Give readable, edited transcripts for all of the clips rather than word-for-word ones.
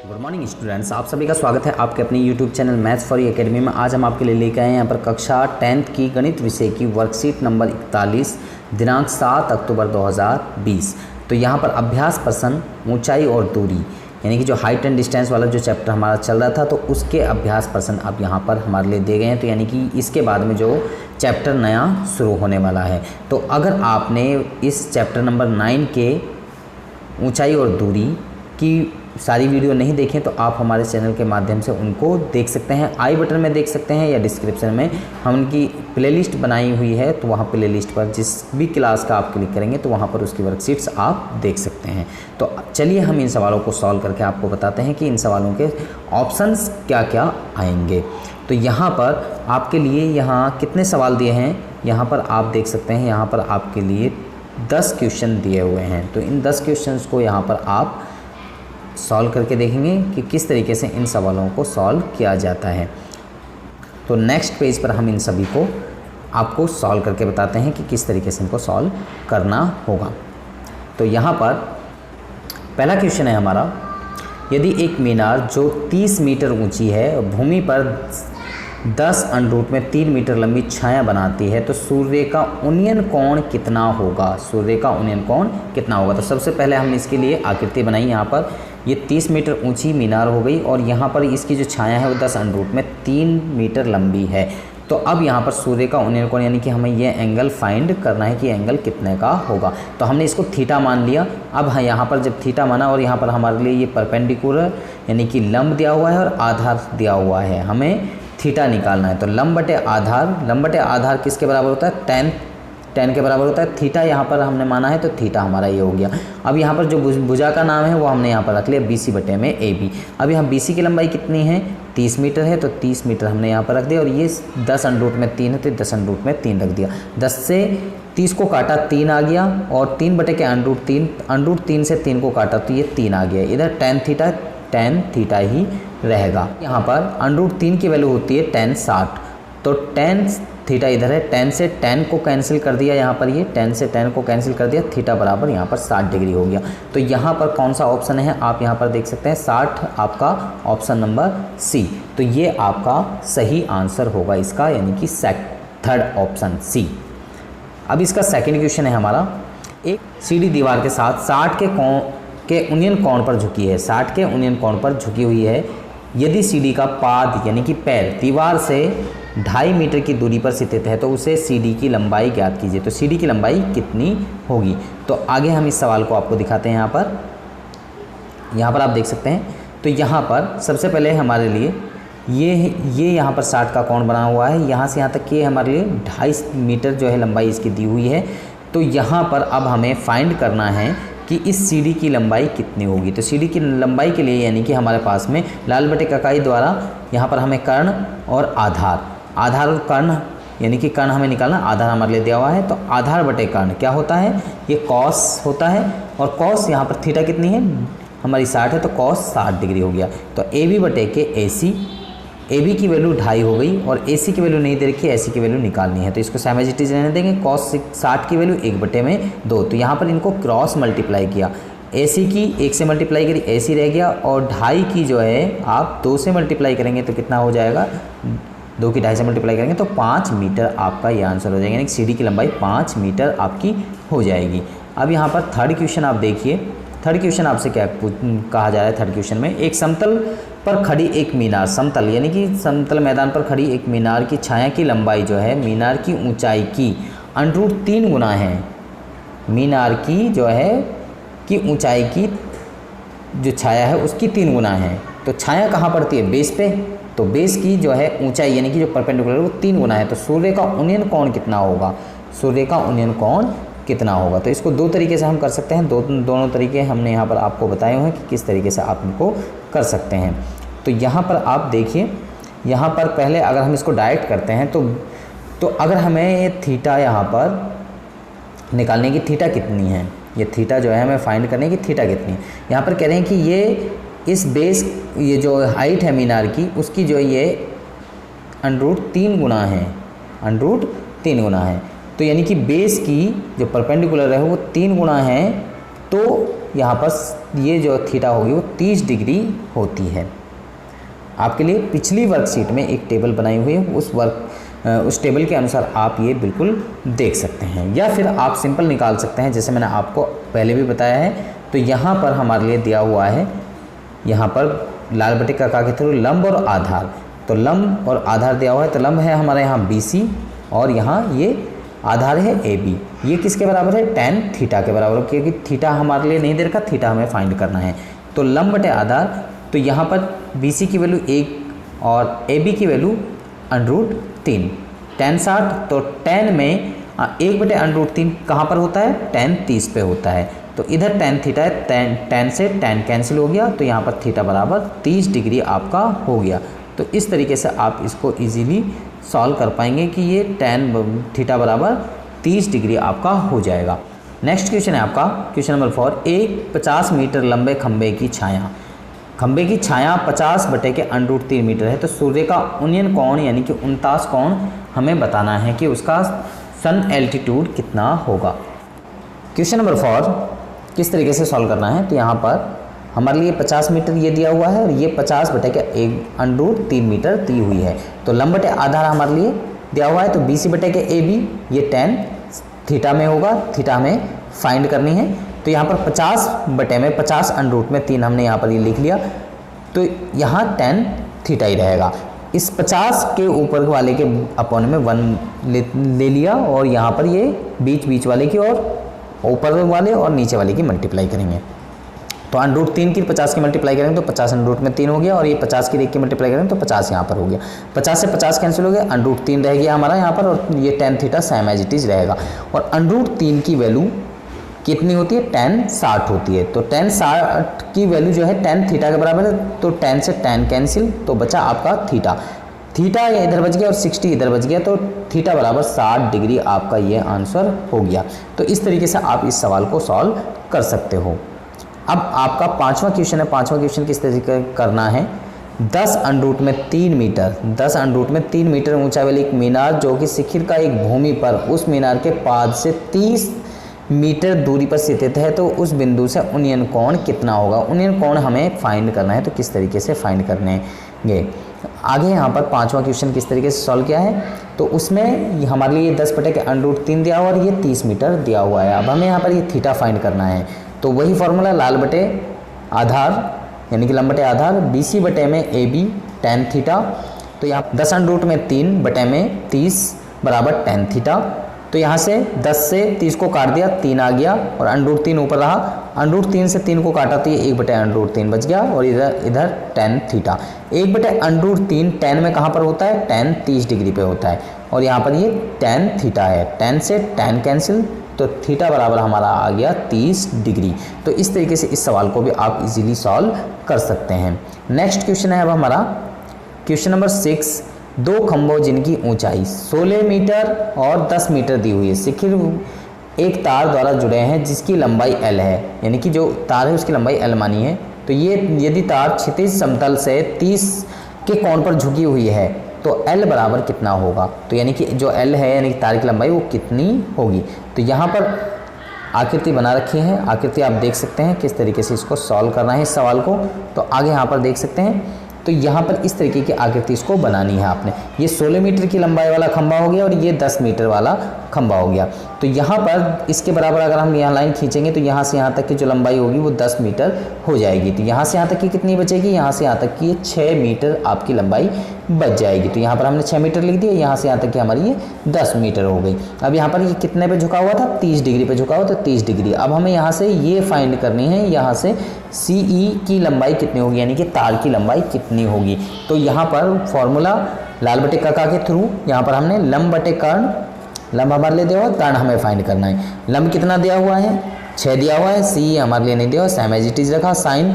Good morning students, आप सभी का स्वागत है आपके अपने YouTube channel maths for you academy में। आज हम आपके लिए लेकर आए हैं यहाँ पर कक्षा 10th की गणित विषय की वर्कशीट नंबर 41 दिनांक 7 अक्टूबर 2020। तो यहाँ पर अभ्यास प्रश्न ऊंचाई और दूरी यानी कि जो हाइट एंड डिस्टेंस वाला जो चैप्टर हमारा चल रहा था तो उसके अभ्यास प्रश्न अब यहाँ पर हमारे लिए दिए गए हैं। तो यानी कि इसके बाद में जो चैप्टर नया शुरू होने वाला है, तो अगर आपने इस चैप्टर नंबर 9 के ऊंचाई और दूरी की सारी वीडियो नहीं देखें तो आप हमारे चैनल के माध्यम से उनको देख सकते हैं। आई बटन में देख सकते हैं या डिस्क्रिप्शन में हम उनकी प्लेलिस्ट बनाई हुई है, तो वहाँ प्लेलिस्ट पर जिस भी क्लास का आप क्लिक करेंगे तो वहाँ पर उसकी वर्कशीट्स आप देख सकते हैं। तो चलिए हम इन सवालों को सॉल्व करके आपको बताते हैं कि इन सवालों के ऑप्शंस क्या क्या आएंगे। तो यहाँ पर आपके लिए यहाँ कितने सवाल दिए हैं, यहाँ पर आप देख सकते हैं। यहाँ पर आपके लिए 10 क्वेश्चन दिए हुए हैं। तो इन 10 क्वेश्चंस को यहाँ पर आप सॉल्व करके देखेंगे कि किस तरीके से इन सवालों को सॉल्व किया जाता है। तो नेक्स्ट पेज पर हम इन सभी को आपको सॉल्व करके बताते हैं कि किस तरीके से इनको सॉल्व करना होगा। तो यहाँ पर पहला क्वेश्चन है हमारा, यदि एक मीनार जो 30 मीटर ऊंची है भूमि पर 10√3 मीटर लंबी छाया बनाती है तो सूर्य का उन्नयन कोण कितना होगा। सूर्य का उन्नयन कोण कितना होगा। तो सबसे पहले हम इसके लिए आकृति बनाई। यहाँ पर ये 30 मीटर ऊंची मीनार हो गई और यहाँ पर इसकी जो छाया है वो 10√3 मीटर लंबी है। तो अब यहाँ पर सूर्य का उन्नयन कोण यानी कि हमें ये एंगल फाइंड करना है कि एंगल कितने का होगा। तो हमने इसको थीटा मान लिया। अब यहाँ पर जब थीटा माना और यहाँ पर हमारे लिए ये परपेंडिकुलर यानी कि लंब दिया हुआ है और आधार दिया हुआ है, हमें थीटा निकालना है। तो लंब बटे आधार किसके बराबर होता है, tan के बराबर होता है। थीटा यहाँ पर हमने माना है तो थीटा हमारा ये हो गया। अब यहाँ पर जो भुजा का नाम है वो हमने यहाँ पर रख लिया BC बटे में AB। अब यहाँ BC की लंबाई कितनी है, 30 मीटर है, तो 30 मीटर हमने यहाँ पर रख दिया और ये 10√3 है तो 10√3 रख दिया। 10 से 30 को काटा 3 आ गया और 3 बटे के √3 से 3 को काटा तो ये 3 आ गया। इधर tan थीटा ही रहेगा। यहाँ पर √3 की वैल्यू होती है tan 60, तो tan थीटा इधर है। tan से tan को कैंसिल कर दिया, यहाँ पर ये tan से tan को कैंसिल कर दिया, थीटा बराबर यहाँ पर 60 डिग्री हो गया। तो यहाँ पर कौन सा ऑप्शन है आप यहाँ पर देख सकते हैं, 60 आपका ऑप्शन नंबर C। तो ये आपका सही आंसर होगा इसका, यानी कि थर्ड ऑप्शन C। अब इसका सेकेंड क्वेश्चन है हमारा, एक सीढ़ी दीवार के साथ 60 के उन्नयन कोण पर झुकी है, 60 के उन्नयन कोण पर झुकी हुई है। यदि सीढ़ी का पाद यानी कि पैर दीवार से 2.5 मीटर की दूरी पर स्थित है तो उसे सीढ़ी की लंबाई ज्ञात कीजिए। तो सीढ़ी की लंबाई कितनी होगी। तो आगे हम इस सवाल को आपको दिखाते हैं। यहाँ पर आप देख सकते हैं। तो यहाँ पर सबसे पहले हमारे लिए ये यहाँ पर 60 का कोण बना हुआ है, यहाँ से यहाँ तक ये हमारे लिए 2.5 मीटर जो है लंबाई इसकी दी हुई है। तो यहाँ पर अब हमें फाइंड करना है कि इस सीढ़ी की लंबाई कितनी होगी। तो सीढ़ी की लंबाई के लिए यानी कि हमारे पास में लाल बटे ककाई द्वारा यहाँ पर हमें कर्ण और आधार और कर्ण यानी कि कर्ण हमें निकालना, आधार हमारे लिए दिया हुआ है। तो आधार बटे कर्ण क्या होता है, ये कॉस होता है और कॉस यहाँ पर थीटा कितनी है हमारी 60 है तो कॉस 60 डिग्री हो गया। तो AB बटे के AC, AB की वैल्यू 2.5 हो गई और AC की वैल्यू नहीं दे रखी है, AC की वैल्यू निकालनी है। तो इसको सेम एज इट इज रहने देंगे। कॉस 60 की वैल्यू 1 बटे में 2, तो यहाँ पर इनको क्रॉस मल्टीप्लाई किया। AC की 1 से मल्टीप्लाई करी, AC रह गया और 2.5 की जो है आप 2 से मल्टीप्लाई करेंगे तो कितना हो जाएगा, 2 की 2.5 से मल्टीप्लाई करेंगे तो 5 मीटर आपका ये आंसर हो जाएगा। यानी सीढ़ी की लंबाई 5 मीटर आपकी हो जाएगी। अब यहाँ पर थर्ड क्वेश्चन आप देखिए। थर्ड क्वेश्चन आपसे क्या कहा जा रहा है। थर्ड क्वेश्चन में एक समतल पर खड़ी एक मीनार, समतल यानी कि समतल मैदान पर खड़ी एक मीनार की छाया की लंबाई जो है मीनार की ऊंचाई की √3 गुना है। मीनार की जो है कि ऊंचाई की जो छाया है उसकी 3 गुना है। तो छाया कहाँ पड़ती है, बेस पे। तो बेस की जो है ऊंचाई यानी कि जो परपेंडिकुलर है वो 3 गुना है। तो सूर्य का उन्नयन कोण कितना होगा, सूर्य का उन्नयन कोण कितना होगा। तो इसको 2 तरीके से हम कर सकते हैं। दोनों तरीके हमने यहाँ पर आपको बताए हुए हैं कि किस तरीके से आप इनको कर सकते हैं। तो यहाँ पर आप देखिए, यहाँ पर पहले अगर हम इसको डायरेक्ट करते हैं तो अगर हमें ये थीटा यहाँ पर निकालने की थीटा कितनी है, ये थीटा जो है हमें फाइंड करने की थीटा कितनी है। यहाँ पर कह रहे हैं कि ये इस बेस ये जो हाइट है मीनार की उसकी जो ये √3 गुना है, √3 गुना है। तो यानी कि बेस की जो परपेंडिकुलर है वो 3 गुना है। तो यहाँ पर ये जो थीटा होगी वो 30 डिग्री होती है। आपके लिए पिछली वर्कशीट में एक टेबल बनाई हुई है, उस टेबल के अनुसार आप ये बिल्कुल देख सकते हैं, या फिर आप सिंपल निकाल सकते हैं जैसे मैंने आपको पहले भी बताया है। तो यहाँ पर हमारे लिए दिया हुआ है, यहाँ पर लाल बटे काका के थ्रू लंब और आधार, तो लंब और आधार दिया हुआ है। तो लंब है हमारे यहाँ BC और यहाँ ये आधार है AB। ये किसके बराबर है? tan थीटा के बराबर, क्योंकि थीटा हमारे लिए नहीं दे रखा, थीटा हमें फाइंड करना है। तो लंब बटे आधार, तो यहाँ पर BC की वैल्यू 1 और AB की वैल्यू √3, tan 60। तो tan में 1/√3 कहाँ पर होता है? tan 30 पे होता है। तो इधर tan थीटा है, tan से tan कैंसिल हो गया, तो यहाँ पर थीटा बराबर 30 डिग्री आपका हो गया। तो इस तरीके से आप इसको इजीली सॉल्व कर पाएंगे कि ये tan थीटा बराबर 30 डिग्री आपका हो जाएगा। नेक्स्ट क्वेश्चन है आपका क्वेश्चन नंबर 4। एक 50 मीटर लंबे खंबे की छाया 50/3 मीटर है। तो सूर्य का उन्नयन कोण यानी कि 49 कोण हमें बताना है कि उसका सन एल्टीट्यूड कितना होगा। क्वेश्चन नंबर 4 किस तरीके से सॉल्व करना है? तो यहाँ पर हमारे लिए 50 मीटर ये दिया हुआ है और ये 50/1 मीटर दी हुई है। तो लंब बटे आधार हमारे लिए दिया हुआ है, तो BC/AB ये tan थीटा में होगा, थीटा हमें फाइंड करनी है। तो यहाँ पर 50/3 हमने यहाँ पर ये लिख लिया, तो यहाँ tan थीटा ही रहेगा। इस 50 के ऊपर वाले के अपॉन में 1 ले लिया और यहाँ पर ये बीच वाले की और ऊपर वाले और नीचे वाले की मल्टीप्लाई करेंगे। तो √3 की 50 की मल्टीप्लाई करेंगे तो 50 √3 हो गया, और ये 50 की 1 की मल्टीप्लाई करेंगे तो 50 यहाँ पर हो गया। 50 से 50 कैंसिल हो गया, √3 रह गया हमारा यहाँ पर, और ये tan theta same as it is रहेगा। और √3 की वैल्यू कितनी होती है? tan 60 होती है। तो tan 60 की वैल्यू जो है tan थीटा के बराबर है, तो tan से tan कैंसिल, तो बचा आपका थीटा। थीटा इधर बच गया और 60 इधर बच गया, तो थीटा बराबर 60 डिग्री आपका ये आंसर हो गया। तो इस तरीके से आप इस सवाल को सॉल्व कर सकते हो। अब आपका 5वां क्वेश्चन है। 5वां क्वेश्चन किस तरीके करना है? 10√3 मीटर ऊंचाई वाली एक मीनार जो कि शिखर का एक भूमि पर उस मीनार के पाद से 30 मीटर दूरी पर स्थित है, तो उस बिंदु से उन्नयन कोण कितना होगा? उन्नयन कोण हमें फाइंड करना है, तो किस तरीके से फाइंड करेंगे? आगे यहाँ पर 5वां क्वेश्चन किस तरीके से सॉल्व किया है? तो उसमें हमारे लिए 10/√3 दिया हुआ और ये 30 मीटर दिया हुआ है। अब हमें यहाँ पर ये थीटा फाइंड करना है, तो वही फॉर्मूला लाल बटे आधार यानी कि लंब बटे आधार, BC/AB tan थीटा। तो यहाँ 10√3/30 बराबर tan थीटा। तो यहाँ से 10 से 30 को काट दिया, 3 आ गया और √3 ऊपर रहा। √3 से 3 को काटा तो ये 1/√3 बच गया, और इधर tan थीटा। 1/√3 tan में कहाँ पर होता है? tan 30 डिग्री पे होता है, और यहाँ पर ये tan थीटा है। tan से tan कैंसिल, तो थीटा बराबर हमारा आ गया 30 डिग्री। तो इस तरीके से इस सवाल को भी आप इजीली सॉल्व कर सकते हैं। नेक्स्ट क्वेश्चन है अब हमारा क्वेश्चन नंबर 6। 2 खंभों जिनकी ऊंचाई 16 मीटर और 10 मीटर दी हुई है, शिखर एक तार द्वारा जुड़े हैं जिसकी लंबाई L है, यानी कि जो तार है उसकी लंबाई L मानी है। तो ये यदि तार क्षैतिज समतल से 30 के कोण पर झुकी हुई है तो L बराबर कितना होगा? तो यानी कि जो L है यानी कि तार की लंबाई वो कितनी होगी? तो यहाँ पर आकृति बना रखी है, आकृति आप देख सकते हैं किस तरीके से इसको सॉल्व करना है इस सवाल को। तो आगे यहाँ पर देख सकते हैं, तो यहाँ पर इस तरीके की आकृति इसको बनानी है आपने। ये 16 मीटर की लंबाई वाला खंभा हो गया और ये 10 मीटर वाला खंभा हो गया। तो यहाँ पर इसके बराबर अगर हम यहाँ लाइन खींचेंगे तो यहाँ से यहाँ तक की जो लंबाई होगी वो 10 मीटर हो जाएगी। तो यहाँ से यहाँ तक की कितनी बचेगी? यहाँ से यहाँ तक की 6 मीटर आपकी लंबाई बच जाएगी। तो यहाँ पर हमने 6 मीटर लिख दिया, यहाँ से यहाँ तक की हमारी ये 10 मीटर हो गई। अब यहाँ पर ये कितने पे झुका हुआ था? 30 डिग्री पे झुका हुआ, तो 30 डिग्री। अब हमें यहाँ से ये फाइंड करनी है, यहाँ से CE की लंबाई कितनी होगी, यानी कि तार की लंबाई कितनी होगी। तो यहाँ पर फॉर्मूला लाल बटे काका के थ्रू यहाँ पर हमने लंब बटे कर्ण, लंब हमारे लिए दिया हुआ है, कर्ण हमें फाइंड करना है। लंब कितना दिया हुआ है? 6 दिया हुआ है, CE हमारे लिए नहीं दिया हुआ, सेम एज इट इज रखा। साइन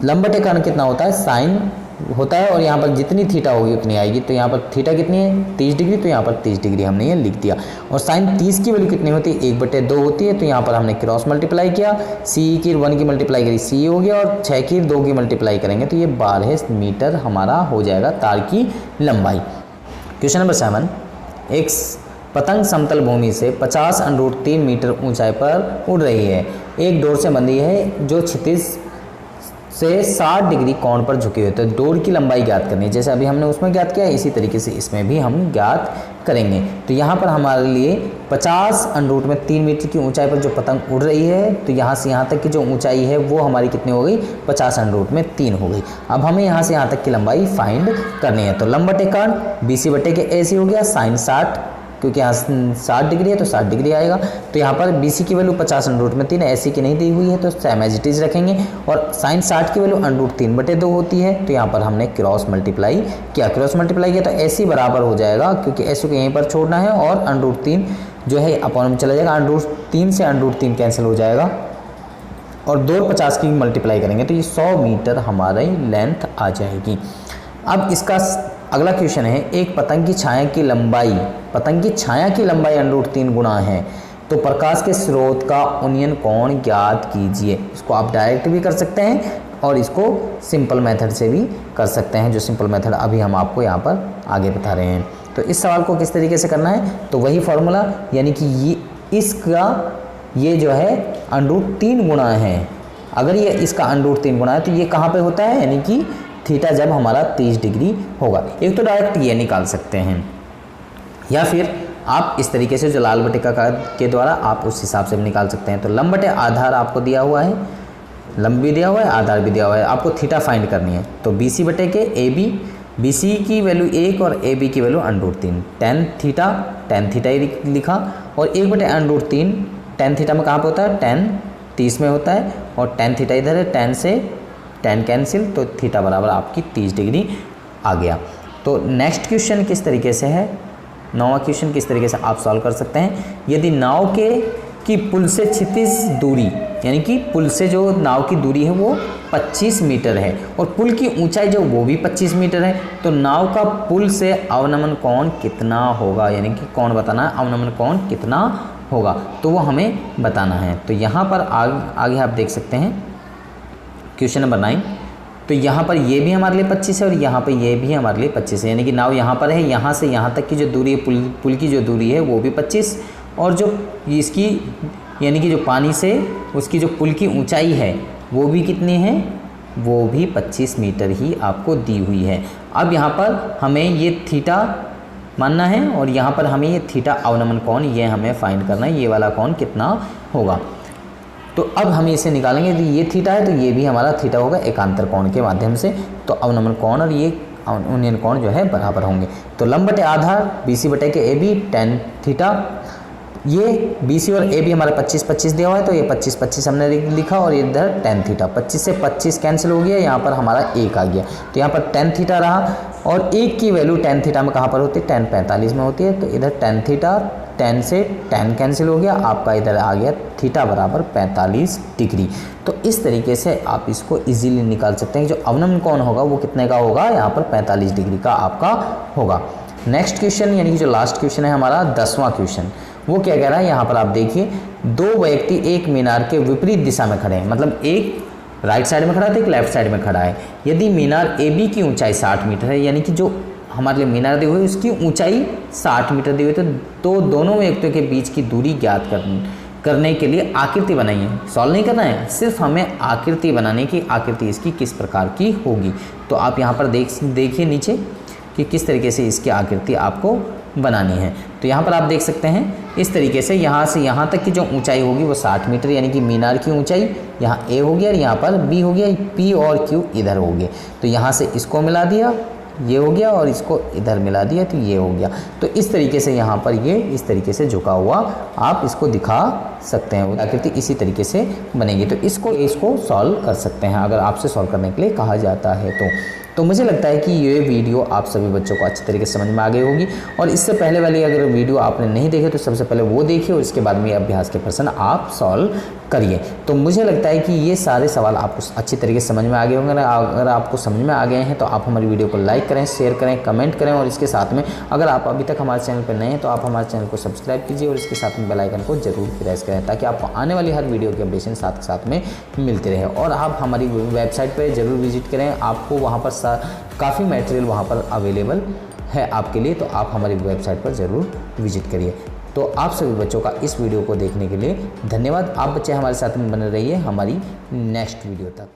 लंब बटे कर्ण कितना होता है? साइन होता है, और यहाँ पर जितनी थीटा होगी उतनी आएगी। तो यहाँ पर थीटा कितनी है? 30 डिग्री, तो यहाँ पर 30 डिग्री हमने ये लिख दिया। और साइन 30 की वैल्यू कितनी होती है? 1/2 होती है, तो यहाँ पर हमने क्रॉस मल्टीप्लाई किया। CE की 1 की मल्टीप्लाई करी, CE हो गया, और 6 की 2 की मल्टीप्लाई करेंगे तो ये 12 मीटर हमारा हो जाएगा तार की लंबाई। Question number 7। एक पतंग समतल भूमि से 50√3 मीटर ऊंचाई पर उड़ रही है। एक डोर से बंधी है जो क्षितिज से 60 डिग्री कोण पर झुकी हुई है। तो डोर की लंबाई ज्ञात करनी है, जैसे अभी हमने उसमें ज्ञात किया इसी तरीके से इसमें भी हम ज्ञात करेंगे। तो यहाँ पर हमारे लिए 50√3 मीटर की ऊंचाई पर जो पतंग उड़ रही है, तो यहाँ से यहाँ तक की जो ऊंचाई है वो हमारी कितनी हो गई, 50√3 हो गई। अब हमें यहाँ से यहाँ तक की लंबाई फाइंड करनी है। तो लंब बटे कर्ण BC बटे के AC हो गया sin 60, क्योंकि यहाँ 60 डिग्री है तो 60 डिग्री आएगा। तो यहाँ पर BC की वैल्यू 50√3 है, AC की नहीं दी हुई है तो सेम एज इट इज रखेंगे। और sin 60 की वैल्यू √3/2 होती है, तो यहाँ पर हमने क्रॉस मल्टीप्लाई किया। क्रॉस मल्टीप्लाई किया तो AC बराबर हो जाएगा, क्योंकि AC को यहीं पर छोड़ना है और √3 जो है अपॉन में चला जाएगा। √3 से √3 कैंसिल हो जाएगा और 2 और 50 की मल्टीप्लाई करेंगे तो ये 100 मीटर हमारी लेंथ आ जाएगी। अब इसका अगला क्वेश्चन है, एक पतंग की छाया की लंबाई √3 गुना है, तो प्रकाश के स्रोत का उन्नयन कोण ज्ञात कीजिए। इसको आप डायरेक्ट भी कर सकते हैं और इसको सिंपल मेथड से भी कर सकते हैं, जो सिंपल मेथड अभी हम आपको यहाँ पर आगे बता रहे हैं। तो इस सवाल को किस तरीके से करना है, तो वही फॉर्मूला, यानी कि ये जो है √3 गुना है। अगर ये इसका √3 गुना है तो ये कहाँ पे होता है, यानी कि थीटा जब हमारा 30 डिग्री होगा। एक तो डायरेक्ट ये निकाल सकते हैं, या फिर आप इस तरीके से जो लाल बटे के द्वारा आप उस हिसाब से भी निकाल सकते हैं। तो लंब बटे आधार आपको दिया हुआ है, लंब भी दिया हुआ है, आधार भी दिया हुआ है, आपको थीटा फाइंड करनी है। तो BC बटे के AB, BC की वैल्यू 1 और AB की वैल्यू √3, tan थीटा ही लिखा, और 1/√3 tan थीटा में कहाँ पर होता है, tan 30 में होता है, और tan थीटा इधर है, tan से tan कैंसिल, तो थीटा बराबर आपकी 30 डिग्री आ गया। तो नेक्स्ट क्वेश्चन किस तरीके से है, 9वां क्वेश्चन किस तरीके से आप सॉल्व कर सकते हैं। यदि नाव की पुल से क्षितिज दूरी, यानी कि पुल से जो नाव की दूरी है वो 25 मीटर है और पुल की ऊंचाई जो वो भी 25 मीटर है, तो नाव का पुल से अवनमन कोण कितना होगा, यानी कि कोण बताना है, अवनमन कोण कितना होगा तो वो हमें बताना है। तो यहाँ पर आगे आप देख सकते हैं क्वेश्चन नंबर 9। तो यहाँ पर ये भी हमारे लिए 25 है और यहाँ पर ये भी हमारे लिए 25 है, यानी कि नाव यहाँ पर है, यहाँ से यहाँ तक की जो दूरी है, पुल की जो दूरी है वो भी 25, और जो इसकी यानी कि जो पानी से उसकी जो पुल की ऊंचाई है वो भी कितनी है, वो भी 25 मीटर ही आपको दी हुई है। अब यहाँ पर हमें ये थीटा मानना है और यहाँ पर हमें ये थीटा अवनमन कोण ये हमें फाइंड करना है, ये वाला कोण कितना होगा। तो अब हम इसे निकालेंगे, तो ये थीटा है तो ये भी हमारा थीटा होगा एकांतर कोण के माध्यम से, तो अवनमन कोण और ये उन्नयन कोण जो है बराबर होंगे। तो लंब बटे आधार BC बटे के AB tan थीटा, ये BC और AB हमारा 25-25 दिया हुआ है, तो ये 25-25 हमने लिखा और इधर tan थीटा, 25 से 25 कैंसिल हो गया, यहाँ पर हमारा 1 आ गया, तो यहाँ पर tan थीटा रहा, और 1 की वैल्यू tan थीटा में कहाँ पर होती है, tan 45 में होती है, तो इधर tan थीटा, tan से tan कैंसिल हो गया, आपका इधर आ गया थीटा बराबर 45 डिग्री। तो इस तरीके से आप इसको इजीली निकाल सकते हैं, जो अवनमन कोण होगा वो कितने का होगा, यहाँ पर 45 डिग्री का आपका होगा। नेक्स्ट क्वेश्चन यानी कि जो लास्ट क्वेश्चन है हमारा 10वां क्वेश्चन, वो क्या कह रहा है, यहाँ पर आप देखिए, दो व्यक्ति एक मीनार के विपरीत दिशा में खड़े हैं, मतलब एक राइट साइड में खड़ा है तो एक लेफ्ट साइड में खड़ा है। यदि मीनार AB की ऊंचाई 60 मीटर है, यानी कि जो हमारे लिए मीनार दी हुई है उसकी ऊंचाई 60 मीटर दी हुई है, तो दोनों व्यक्तियों के बीच की दूरी ज्ञात करने के लिए आकृति बनाई है। सॉल्व नहीं करना है, सिर्फ हमें आकृति बनाने की, आकृति इसकी किस प्रकार की होगी। तो आप यहाँ पर देखिए नीचे कि किस तरीके से इसकी आकृति आपको बनानी है। तो यहाँ पर आप देख सकते हैं इस तरीके से यहाँ तक की जो ऊंचाई होगी वो 60 मीटर, यानी कि मीनार की ऊंचाई यहाँ A हो गया और यहाँ पर B हो गया, P और Q इधर हो गए। तो यहाँ से इसको मिला दिया, ये हो गया, और इसको इधर मिला दिया तो ये हो गया। तो इस तरीके से यहाँ पर ये इस तरीके से झुका हुआ आप इसको दिखा सकते हैं, आकृति इसी तरीके से बनेगी। तो इसको सॉल्व कर सकते हैं अगर आपसे सॉल्व करने के लिए कहा जाता है तो मुझे लगता है कि ये वीडियो आप सभी बच्चों को अच्छी तरीके से समझ में आ गई होगी। और इससे पहले वाली अगर वीडियो आपने नहीं देखे तो सबसे पहले वो देखिए और इसके बाद में अभ्यास के प्रश्न आप सॉल्व करिए। तो मुझे लगता है कि ये सारे सवाल आपको अच्छी तरीके से समझ में आ गए होंगे। अगर आपको समझ में आ गए हैं तो आप हमारी वीडियो को लाइक करें, शेयर करें, कमेंट करें, और इसके साथ में अगर आप अभी तक हमारे चैनल पर नए हैं तो आप हमारे चैनल को सब्सक्राइब कीजिए और इसके साथ में बेल आइकन को जरूर प्रेस करें, ताकि आपको आने वाली हर वीडियो की अपडेशन साथ में मिलती रहे। और आप हमारी वेबसाइट पर ज़रूर विजिट करें, आपको वहाँ पर काफ़ी मटेरियल वहाँ पर अवेलेबल है आपके लिए, तो आप हमारी वेबसाइट पर ज़रूर विजिट करिए। तो आप सभी बच्चों का इस वीडियो को देखने के लिए धन्यवाद। आप बच्चे हमारे साथ में बने रहिए हमारी नेक्स्ट वीडियो तक।